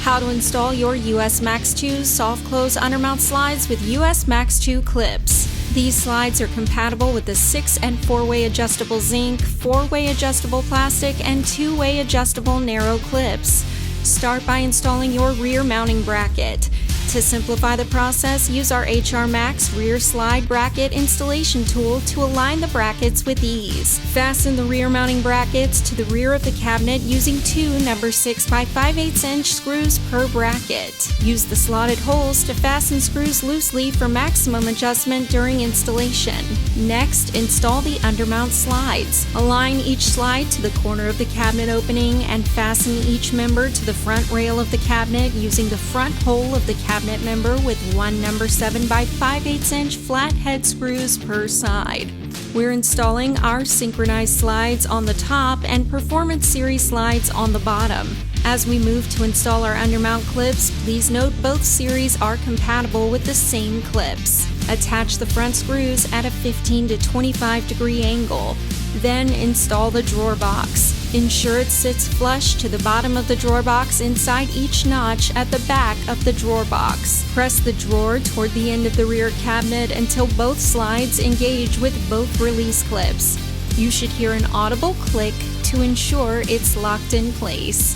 How to install your USMAX2 soft close undermount slides with USMAX2 clips. These slides are compatible with the 6- and 4-way adjustable zinc, 4-way adjustable plastic, and 2-way adjustable narrow clips. Start by installing your rear mounting bracket. To simplify the process, use our USMAX rear slide bracket installation tool to align the brackets with ease. Fasten the rear mounting brackets to the rear of the cabinet using two number 6 by 5/8 inch screws per bracket. Use the slotted holes to fasten screws loosely for maximum adjustment during installation. Next, install the undermount slides. Align each slide to the corner of the cabinet opening and fasten each member to the front rail of the cabinet using the front hole of the cabinet member with one number 7 by 5/8 inch flat head screws per side. We're installing our synchronized slides on the top and Performance Series slides on the bottom. As we move to install our undermount clips, please note both series are compatible with the same clips. Attach the front screws at a 15 to 25 degree angle. Then install the drawer box. Ensure it sits flush to the bottom of the drawer box inside each notch at the back of the drawer box. Press the drawer toward the end of the rear cabinet until both slides engage with both release clips. You should hear an audible click to ensure it's locked in place.